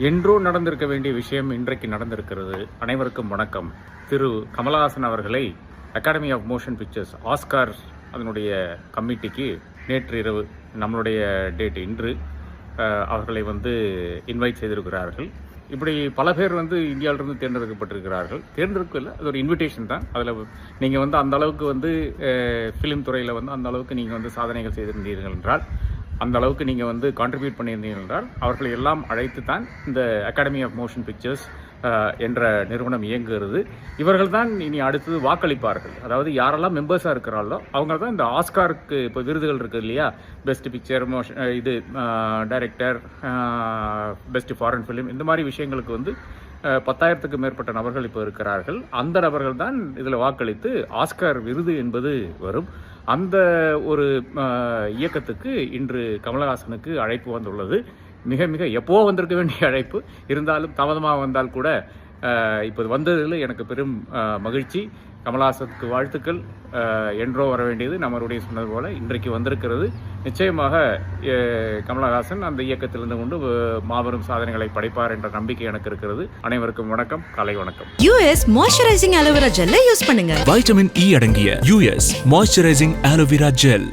என்றோ நடந்திருக்க வேண்டிய விஷயம் இன்றைக்கு நடந்திருக்கிறது. அனைவருக்கும் வணக்கம். திரு கமலஹாசன் அவர்களை academy of motion pictures Oscar அதனுடைய கமிட்டிக்கு நேற்று இரவு, நம்மளுடைய டேட் இன்று, அவர்களை இன்வைட் செய்திருக்கிறார்கள். இப்படி பல பேர் இந்தியாவிலிருந்து தேர்ந்தெடுக்கப்பட்டிருக்கிறார்கள். தேர்ந்தெடுக்கல, அது ஒரு இன்விடேஷன் தான். அதில் நீங்கள் அந்த அளவுக்கு ஃபிலிம் துறையில் அந்த அளவுக்கு நீங்கள் சாதனைகள் செய்திருந்தீர்கள் என்றால், அந்த அளவுக்கு நீங்கள் கான்ட்ரிபியூட் பண்ணியிருந்தீர்கள் என்றால், அவர்களை எல்லாம் அழைத்து தான் இந்த அகாடமி ஆஃப் மோஷன் பிக்சர்ஸ் என்ற நிறுவனம் இயங்குகிறது. இவர்கள் தான் இனி அடுத்தது வாக்களிப்பார்கள். அதாவது யாரெல்லாம் மெம்பர்ஸாக இருக்கிறாங்களோ அவங்க தான் இந்த ஆஸ்காருக்கு இப்போ விருதுகள் இருக்குது இல்லையா, பெஸ்ட் பிக்சர், மோஷன், இது டைரக்டர், பெஸ்ட் ஃபாரின் ஃபிலிம், இந்த மாதிரி விஷயங்களுக்கு 10,000க்கு மேற்பட்ட நபர்கள் இப்போ இருக்கிறார்கள். அந்த நபர்கள் தான் இதில் வாக்களித்து ஆஸ்கார் விருது என்பது வரும். அந்த ஒரு இயக்கத்துக்கு இன்று கமலஹாசனுக்கு அழைப்பு வந்துள்ளது. மிக மிக எப்போ வந்திருக்க வேண்டிய அழைப்பு, இருந்தாலும் தாமதமாக வந்தால் கூட இப்போ வந்ததில் எனக்கு பெரும் மகிழ்ச்சி. கமலஹாசனுக்கு வாழ்த்துக்கள். என்றோ வர வேண்டியது நம்மளுடைய சொன்னது போல இன்றைக்கு வந்திருக்கிறது. நிச்சயமாக கமலஹாசன் அந்த இயக்கத்திலிருந்து கொண்டு மாபெரும் சாதனைகளை படைப்பார் என்ற நம்பிக்கை எனக்கு இருக்கிறது. அனைவருக்கும் வணக்கம், காலை வணக்கம். யுஎஸ் மாய்ஸ்சரைசிங் அலோவேரா ஜெல்லை யூஸ் பண்ணுங்க. வைட்டமின் இ அடங்கிய யுஎஸ் மாய்ஸ்சரைசிங் அலோவேரா ஜெல்.